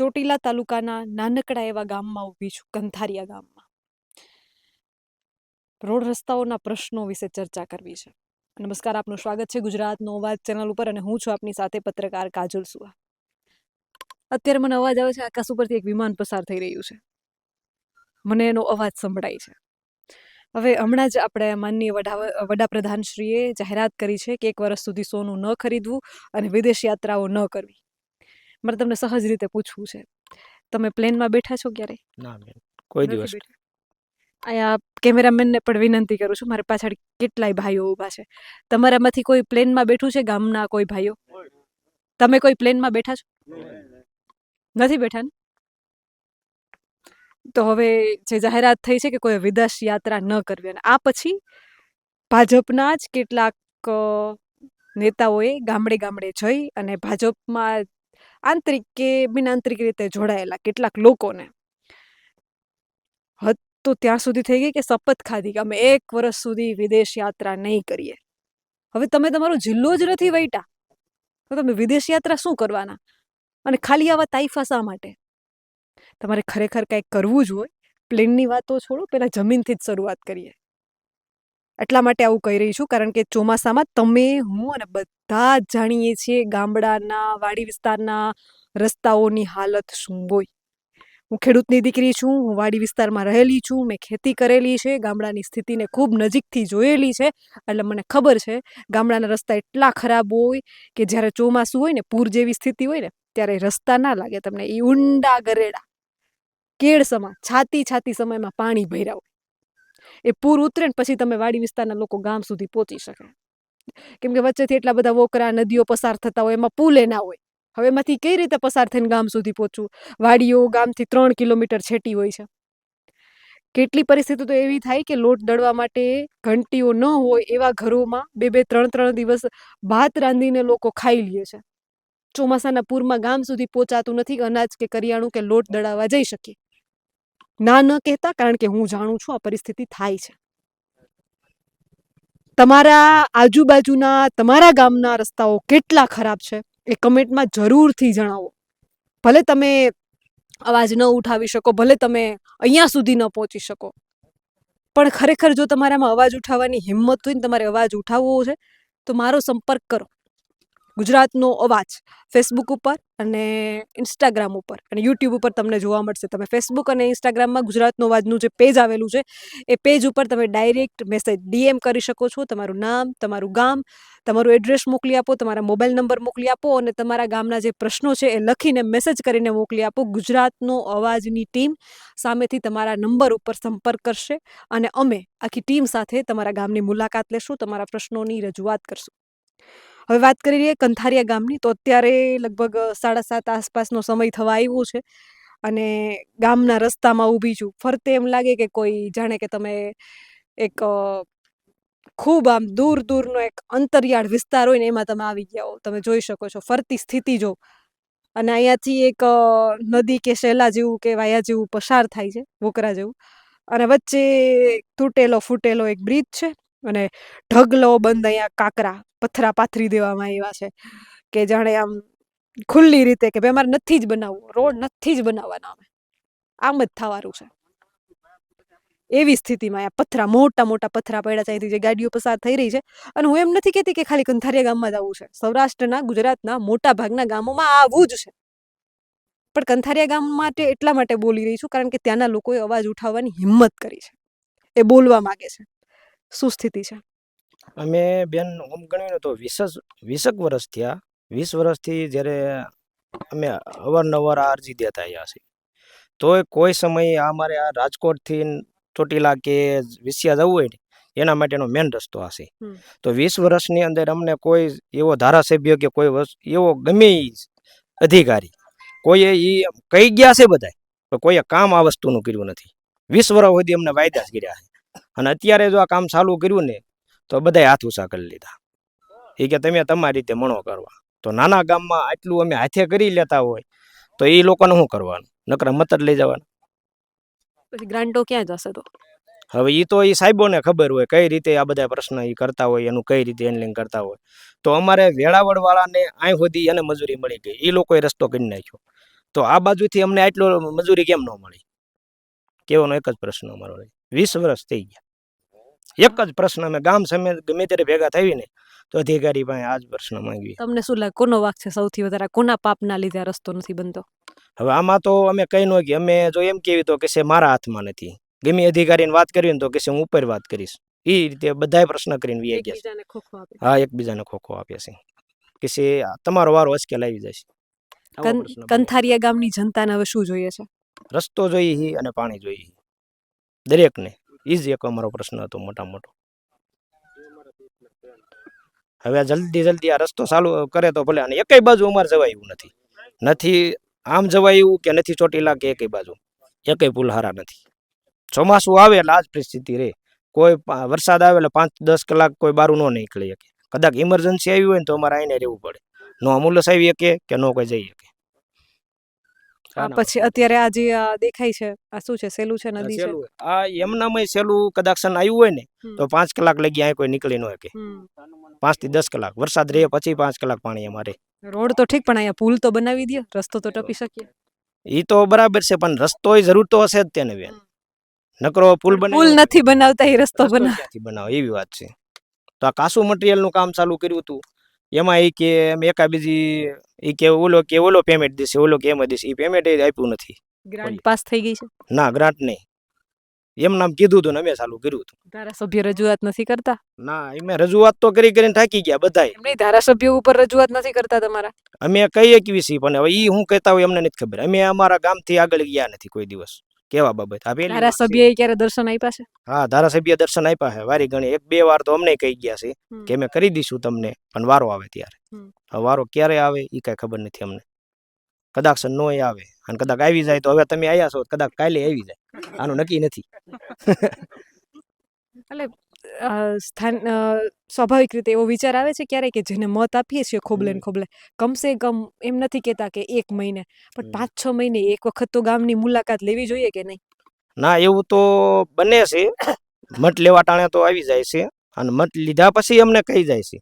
ચોટીલા તાલુકાના નાનકડા એવા ગામમાં ઊભી છું, કંથારિયા ગામમાં. રોડ રસ્તાઓના પ્રશ્નો વિશે ચર્ચા કરવી છે. નમસ્કાર, આપનું સ્વાગત છે ગુજરાતનો અવાજ ચેનલ ઉપર અને હું છું આપની સાથે પત્રકાર કાજલ સુવા. અત્યારે મને અવાજ આવે છે, આકાશ ઉપરથી એક વિમાન પસાર થઈ રહ્યું છે. મને એનો અવાજ સંભળાય છે. હવે હમણાં જ આપણે માનનીય વડાપ્રધાનશ્રીએ જાહેરાત કરી છે કે 1 વર્ષ સુધી સોનું ન ખરીદવું અને વિદેશ યાત્રાઓ ન કરવી. મારે તમને સહજ રીતે પૂછવું છે, તમે પ્લેનમાં બેઠા છો ક્યારે? ના બેન, કોઈ દિવસ. અહીંયા કેમેરામેનને પણ વિનંતી કરું છું, મારી પાછળ કેટલાય ભાઈઓ ઊભા છે. તમારામાંથી કોઈ પ્લેનમાં બેઠું છે? ગામના કોઈ ભાઈઓ? તમે કોઈ પ્લેનમાં બેઠા છો? નથી બેઠા ને? તો હવે જે જાહેરાત થઈ છે કે કોઈ વિદેશ યાત્રા ન કરવી, અને આ પછી ભાજપના જ કેટલાક નેતાઓએ ગામડે ગામડે જઈ અને ભાજપમાં આંતરિક કે બિનઆંતરિક રીતે જોડાયેલા કેટલાક લોકોને હદ તો ત્યાં સુધી થઈ ગઈ કે શપથ ખાધી કે અમે 1 વર્ષ સુધી વિદેશ યાત્રા નહીં કરીએ. હવે તમે તમારો જિલ્લો જ નથી વૈટા તો તમે વિદેશ યાત્રા શું કરવાના? અને ખાલી આવા તાઇફા શા માટે? તમારે ખરેખર કંઈક કરવું જ હોય, પ્લેનની વાતો છોડો, પહેલા જમીનથી જ શરૂઆત કરીએ. એટલા માટે આવું કહી રહી છું કારણ કે ચોમાસામાં તમે, હું અને બધા જ જાણીએ છીએ ગામડાના વાડી વિસ્તારના રસ્તાઓની હાલત શું હોય. હું ખેડૂતની દીકરી છું, હું વાડી વિસ્તારમાં રહેલી છું, મેં ખેતી કરેલી છે, ગામડાની સ્થિતિને ખૂબ નજીકથી જોયેલી છે. એટલે મને ખબર છે ગામડાના રસ્તા એટલા ખરાબ હોય કે જ્યારે ચોમાસું હોય ને, પૂર જેવી સ્થિતિ હોય ને, ત્યારે રસ્તા ના લાગે તમને. એ ઊંડા ગરેડા કેળ સમા છાતી સમયમાં પાણી ભર્યા હોય. એ પૂર ઉતરે ને પછી તમે વાડી વિસ્તારના લોકો ગામ સુધી પહોંચી શકે, કેમ કે વચ્ચેથી એટલા બધા વોકરા નદીઓ પસાર થતા હોય, એમાં પુલે ના હોય. હવે એમાંથી કઈ રીતે પસાર થઈને ગામ સુધી પહોંચવું? વાડીઓ ગામથી 3 કિલોમીટર છેટી હોય છે. કેટલી પરિસ્થિતિ તો એવી થાય કે લોટ દળવા માટે ઘંટીઓ ન હોય એવા ઘરોમાં 2-2, 3-3 દિવસ ભાત રાંધીને લોકો ખાઈ લે છે. ચોમાસાના પૂરમાં ગામ સુધી પહોંચાતું નથી કે અનાજ કે કરિયાણું કે લોટ દળાવવા જઈ શકીએ. ના ન કહેતા, કારણ કે હું જાણું છું આ પરિસ્થિતિ થાય છે. તમારા આજુબાજુના તમારા ગામના રસ્તાઓ કેટલા ખરાબ છે એ કમેન્ટમાં જરૂરથી જણાવો. ભલે તમે અવાજ ન ઉઠાવી શકો, ભલે તમે અહીંયા સુધી ન પહોંચી શકો, પણ ખરેખર જો તમારામાં અવાજ ઉઠાવવાની હિંમત હોય ને, તમારે અવાજ ઉઠાવવો છે, તો મારો સંપર્ક કરો. ગુજરાતનો અવાજ ફેસબુક ઉપર અને ઇન્સ્ટાગ્રામ ઉપર અને યુટ્યુબ ઉપર તમને જોવા મળશે. તમે ફેસબુક અને ઇન્સ્ટાગ્રામમાં ગુજરાતનો અવાજનું જે પેજ આવેલું છે એ પેજ ઉપર તમે ડાયરેક્ટ મેસેજ DM કરી શકો છો. તમારું નામ, તમારું ગામ, તમારું એડ્રેસ મોકલી આપો, તમારા મોબાઈલ નંબર મોકલી આપો અને તમારા ગામના જે પ્રશ્નો છે એ લખીને મેસેજ કરીને મોકલી આપો. ગુજરાતનો અવાજની ટીમ સામેથી તમારા નંબર ઉપર સંપર્ક કરશે અને અમે આખી ટીમ સાથે તમારા ગામની મુલાકાત લેશું, તમારા પ્રશ્નોની રજૂઆત કરશું. હવે વાત કરી રહીએ કંથારિયા ગામની, તો અત્યારે લગભગ 7:30 આસપાસનો સમય થવા આવ્યો છે અને ગામના રસ્તામાં ઊભી છું. ફરતે એમ લાગે કે કોઈ જાણે કે તમે એક ખૂબ આમ દૂર દૂરનો એક અંતરિયાળ વિસ્તાર હોય ને એમાં તમે આવી ગયા હો. તમે જોઈ શકો છો ફરતી સ્થિતિ જો, અને અહીંયાથી એક નદી કે શેલા જેવું કે વાયા જેવું પસાર થાય છે, વોકરા જેવું, અને વચ્ચે તૂટેલો ફૂટેલો એક બ્રિજ છે અને ઢગલો બંધ અહીંયા કાંકરા પથ્થરા પાથરી દેવામાં આવ્યા છે કે જાણે આમ ખુલ્લી રીતે કે ભાઈ અમારે નથી જ બનાવવું, રોડ નથી જ બનાવવાના, અમે આમ જ થવાનું છે. એવી સ્થિતિમાં આ પથ્થરા, મોટા મોટા પથ્થરા પડ્યા છે, અહીંથી જે ગાડીઓ પસાર થઈ રહી છે. અને હું એમ નથી કહેતી કે ખાલી કંથારિયા ગામમાં જ આવું છે, સૌરાષ્ટ્રના, ગુજરાતના મોટા ભાગના ગામોમાં આવું જ છે. પણ કંથારિયા ગામ માટે એટલા માટે બોલી રહી છું કારણ કે ત્યાંના લોકોએ અવાજ ઉઠાવવાની હિંમત કરી છે, એ બોલવા માંગે છે. શું સ્થિતિ છે? અમે બેન ઓમ ગણીને તો 20 વર્ષ થયા. 20 વર્ષથી જ્યારે અમે અવારનવાર આ અરજી દેતા આવ્યા છીએ, તોય કોઈ સમયે અમારે આ રાજકોટથી ચોટીલા કે વિસિયા જવું હોય ને એના માટેનો મેન રસ્તો હશે. તો 20 વર્ષની અંદર અમને કોઈ એવો ધારાસભ્ય કે કોઈ એવો ગમે અધિકારી કોઈએ એ કહી ગયા છે બધા, પણ કોઈએ કામ આ વસ્તુનું કર્યું નથી. 20 વર્ષ સુધી અમને વાયદા જ કર્યા છે. અને અત્યારે જો આ કામ ચાલુ કર્યું ને તો બધાય હાથ ઊંચા કરી લીધા. એ કે તમે તમારી રીતે મણો કરવા. તો નાના ગામમાં આટલું અમે હાથે કરી લેતા હોય તો એ લોકોને શું કરવાનું? નકરા મત જ લઈ જવાના. પછી ગ્રાન્ટો ક્યાં જશે? તો હવે એ તો એ સાહેબોને ખબર હોય કઈ રીતે આ બધા પ્રશ્ન એ કરતા હોય, એનું કઈ રીતે હેન્ડલિંગ કરતા હોય. તો અમારે વેળાવળ વાળાને અહીં સુધી એને મજૂરી મળી ગઈ, એ લોકોએ રસ્તો કરી નાખ્યો. તો આ બાજુથી અમને આટલો મજૂરી કેમ ન મળી? કેવાનો એક જ પ્રશ્ન અમારો રહે. 20 વર્ષ થઈ ગયા, એક જ પ્રશ્ન. અમે ગામ સામે ગમે ત્યારે ભેગા થઈ ને તો અધિકારી પાસે આ જ પ્રશ્ન માંગીએ. તમને શું લાગે કોનો વાક છે સૌથી વધારે? કોના પાપના લીધે આ રસ્તો નથી બનતો? હવે આમાં તો અમે કઈ ન કે અમે જો એમ કેવી તો કે છે મારા હાથમાં નથી. ગમે અધિકારીને વાત કરવી ને તો કે છે હું ઉપર વાત કરીશ. એ રીતે બધાય પ્રશ્ન કરીને વી ગયા છે. એકબીજાને ખોખો આપે. હા, એકબીજાને ખોખો આપે છે કે છે તમારો વારો અચકેલ આવી જશે. આવો પ્રશ્ન બને. કંથારિયા ગામની જનતાને હવે શું જોઈએ છે? રસ્તો જોઈએ છે અને પાણી જોઈએ છે દરેકને. એ જ એક અમારો પ્રશ્ન હતો મોટા મોટો. હવે જલ્દી આ રસ્તો ચાલુ કરે તો ભલે. અને એકેય બાજુ અમારે જવાય એવું નથી. નથી આમ જવાય એવું કે નથી ચોટીલા કે એકેય બાજુ. એકેય પુલ હારા નથી. ચોમાસું આવે એટલે આ જ પરિસ્થિતિ રહે. કોઈ વરસાદ આવે એટલે 5-10 કલાક કોઈ બારું ન નીકળી શકે. કદાચ ઇમરજન્સી આવી હોય ને તો અમારે આઈને રહેવું પડે. નો એમ્બ્યુલન્સ આવી શકે કે નો કોઈ જઈ શકે. પછી અત્યારે આ જે દેખાય છે આ શું છે? સેલું છે, નદી છે? આ એમનામાં સેલું કદાચ આવ્યું હોય ને તો 5 કલાક લગી આ કોઈ નીકળી ન શકે. 5 થી 10 કલાક વરસાદ રહે પછી 5 કલાક પાણી અમારે. રોડ તો ઠીક, પણ અહીંયા પુલ તો બનાવી દો, રસ્તો તો ટપી શકીએ. એ તો બરાબર છે, પણ રસ્તો જરૂર તો હશે જ તેને બેન. નકરો પુલ પુલ નથી બનાવતા, એ રસ્તો બનાવે એવી વાત છે. તો આ કાસુ મટીરિયલ નું કામ ચાલુ કર્યું હતું. એમાં એ કે એકા બીજી એ કે ઓલો પેમેન્ટ દેશે, ઓલો કે એમ દેશે. એ પેમેન્ટ આપ્યું નથી. ગ્રાન્ટ પાસ થઈ ગઈ છે? ના, ગ્રાન્ટ નહીં. એમ નામ કીધું હતું ને અમે ચાલુ કર્યું હતું. ધારાસભ્ય રજૂઆત નથી કરતા? ના, અમે રજૂઆત તો કરીને થાકી ગયા બધાય. નહીં, ધારાસભ્યો ઉપર રજૂઆત નથી કરતા તમારા? અમે કહીએ કેવી છીએ, પણ હવે ઈ શું કહેતા હોય અમને નથી ખબર. અમે અમારા ગામથી આગળ ગયા નથી કોઈ દિવસ કેવા બાબત. ધારાસભ્યએ ક્યારે દર્શન આપ્યા છે? હા, ધારાસભ્ય દર્શન આપ્યા છે વારી ઘણી. 1-2 વાર તો અમને કહી ગયા છે કે અમે કરી દઈશું તમને, પણ વારો આવે ત્યારે. હવે વારો ક્યારે આવે એ કઈ ખબર નથી અમને. કદાચ નો આવે અને કદાચ આવી જાય તો હવે તમે આયા છો, કદાચ કાલે આવી જાય, આનું નક્કી નથી. એટલે સ્વાભાવિક રીતે એવો વિચાર આવે છે ક્યારે કે જેને મત આપીએ છીએ ખોબલે ને ખોબલે, કમસે કમ એમ નથી કેતા કે 1 મહિને, પણ 5-6 મહિને એક વખત તો ગામની મુલાકાત લેવી જોઈએ કે નહીં? ના, એવું તો બને છે. મત લેવા ટાણે તો આવી જાય છે અને મત લીધા પછી અમને કહી જાય છે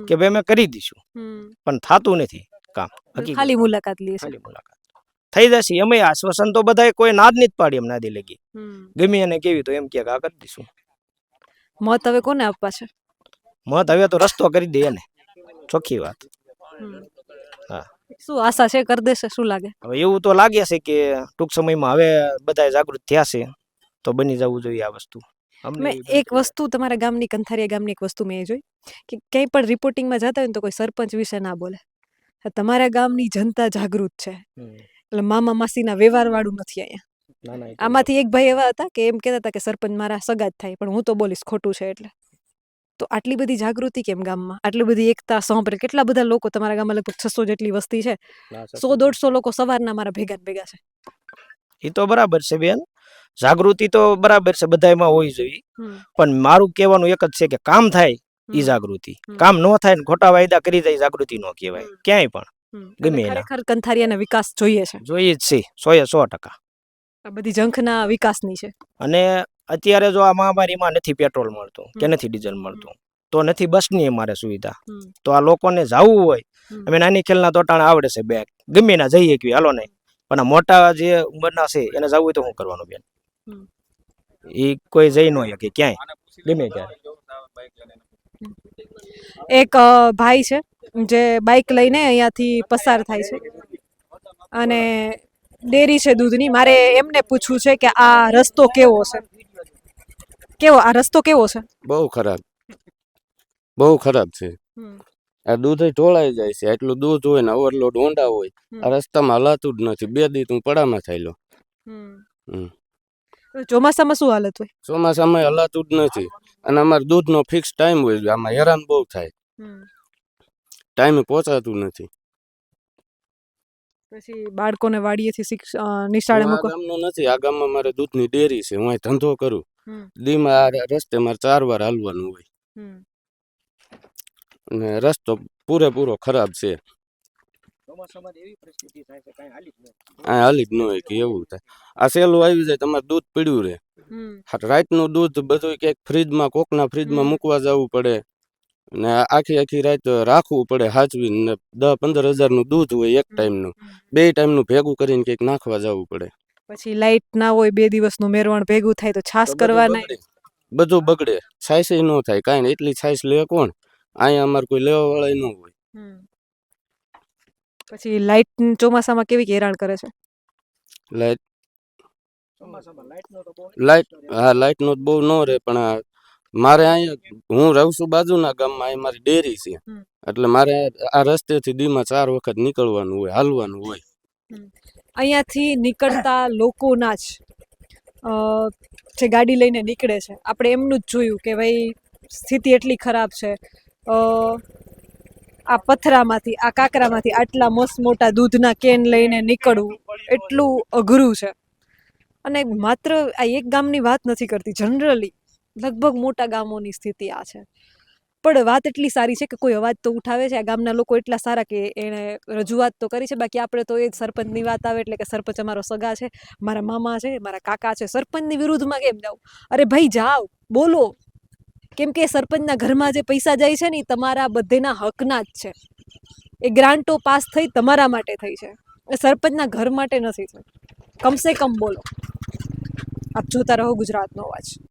કે ભાઈ અમે કરી દઈશું, પણ થાતું નથી કામ. ખાલી મુલાકાત લે છે. ખાલી મુલાકાત થઈ જશે. અમે આશ્વાસન તો બધાય કોઈ નાદ નથી પાડી એમ નાદી લગી. ગમે એને કેવી તો એમ કે આ કરી દઈશું. મત હવે કોને આપવા છે? મત હવે તો રસ્તો કરી દે એને, ચોખ્ખી વાત. હા, શું આશા છે, કરી દેશે? શું લાગે? હવે એવું તો લાગે છે કે ટૂંક સમયમાં હવે બધા જાગૃત થયા છે તો બની જવું જોઈએ આ વસ્તુ. મેં એક વસ્તુ તમારા ગામની, કંથારિયા ગામની એક વસ્તુ મેં જોઈ કે ક્યાંય પણ રિપોર્ટિંગમાં જતા હોય ને તો કોઈ સરપંચ વિશે ના બોલે. તમારા ગામની જનતા જાગૃત છે, એટલે મામા માસીના વ્યવહાર વાળું નથી અહીંયા. આમાંથી એક ભાઈ એવા હતા કે એમ કહેતા હતા કે સરપંચ મારા સગા જ થાય, પણ હું તો બોલીશ ખોટું છે એટલે. તો આટલી બધી જાગૃતિ કેમ ગામમાં? આટલી બધી એકતા, સંભળ. કેટલા બધા લોકો તમારા ગામમાં? લગભગ 600 જેટલી વસ્તી છે. 100-150 લોકો સવારના મારા ભેગા છે. એ તો બરાબર છે બેન, જાગૃતિ તો બરાબર છે, બધામાં હોવી જોઈએ. પણ મારું કહેવાનું એક જ છે કે કામ થાય ઈ જાગૃતિ. કામ ન થાય ને ખોટા વાયદા કરી જાય, જાગૃતિ ન કહેવાય ક્યાંય પણ. ગમે એના ખરેખર કંથારિયાનો વિકાસ જોઈએ છે. જોઈએ જ છે 100%. આ બધી ઝંખના વિકાસની છે. અને અત્યારે જો આ મહામારીમાં નથી પેટ્રોલ મળતું કે નથી ડીઝલ મળતું, તો નથી બસની અમારે સુવિધા. તો આ લોકોને જવું હોય, અમે નાની ખેલના તોટાણે આવડે છે બેગ, ગમે ના જઈએ કે હાલો નહીં, પણ આ મોટા જે ઉંમરના છે એને જવું હોય તો શું કરવાનું બેન? એ કોઈ જઈ ન શકે ક્યાંય, ગમે ત્યારે. એક ભાઈ છે જે બાઇક લઈને અહીંયાથી પસાર થાય છે અને ડેરી છે દૂધની. મારે એમને પૂછવું છે કે આ રસ્તો કેવો છે? આ રસ્તો કેવો છે? બહુ ખરાબ છે. આ દૂધ ઢોળાઈ જાય છે. એટલું દૂધ હોય ને ઓવરલોડ ઊંડા હોય, આ રસ્તામાં હલાતું જ નથી. 2 દી તું પડામાં થયેલો. ચોમાસામાં શું હાલત હોય? ચોમાસામાં હલાતું જ નથી. અને અમારે દૂધનો ફિક્સ ટાઈમ હોય, આમાં હેરાન બહુ થાય, ટાઈમે પહોંચાતું નથી. પછી બાળકોને વાડીએથી નિશાળે મૂકો? ગામનું નથી, આ ગામમાં મારે દૂધની ડેરી છે, હું અહીં ધંધો કરું. દીમાં આ રસ્તે મારે 4 વાર હાલવાનું હોય અને રસ્તો પૂરેપૂરો ખરાબ છે. હાલી જ ન હોય કે એવું થાય. આ સેલું આવી જાય તમારે દૂધ પીડ્યું રહે. રાતનું દૂધ બધું ક્યાંક ફ્રીજમાં, કોકના ફ્રીજમાં મૂકવા જવું પડે. ને આખી આખી રાત રાખવું પડે હાચવીને ને 10-15 હજારનું દૂધ હોય એક ટાઈમનું 2 ટાઈમનું ભેગું કરીને કંઈક નાખવા જવું પડે. પછી લાઈટ ના હોય 2 દિવસનું મેરવણ ભેગું થાય તો છાસ તો બધું કરવાના બગડે. બધું બગડે, છાશ ન થાય કાંઈ નહીં. એટલી છાશ લે કોણ? અહીંયા અમારે કોઈ લેવા વાળા ન હોય. પછી લાઈટ ચોમાસામાં કેવી હેરાન કરે છે? લાઈટ ચોમાસામાં લાઇટનો તો બહુ લાઈટ હા લાઈટનો તો બહુ ન રહે, પણ મારે અહીંયા હું રહું છું બાજુના ગામમાં, અહીં મારી ડેરી છે. એટલે મારે આ રસ્તેથી દીમાં 4 વખત નીકળવાનું હોય, હાલવાનું હોય. અહીંયાથી નીકળતા લોકોના જ જે ગાડી લઈને નીકળે છે, આપણે એમનું જ જોયું કે ભાઈ સ્થિતિ એટલી ખરાબ છે. આ પથરામાંથી, આ કાકરામાંથી આટલા મસ્ત મોટા દૂધના કેન લઈને નીકળવું એટલું અઘરું છે. અને માત્ર આ એક ગામની વાત નથી કરતી, જનરલી લગભગ મોટા ગામોની સ્થિતિ આ છે. પણ વાત એટલી સારી છે કે કોઈ અવાજ તો ઉઠાવે છે. આ ગામના લોકો એટલા સારા કે એણે રજૂઆત તો કરી છે. બાકી આપણે તો એ જ સરપંચની વાત આવે એટલે કે સરપંચ અમારો સગા છે, મારા મામા છે, મારા કાકા છે, સરપંચની વિરુદ્ધમાં કેમ જાવ? અરે ભાઈ જાઓ, બોલો. કેમ કે સરપંચના ઘરમાં જે પૈસા જાય છે ને એ તમારા બધેના હકના જ છે. એ ગ્રાન્ટો પાસ થઈ તમારા માટે થઈ છે, એ સરપંચના ઘર માટે નથી થઈ. કમસે કમ બોલો. આપ જોતા રહો ગુજરાતનો અવાજ.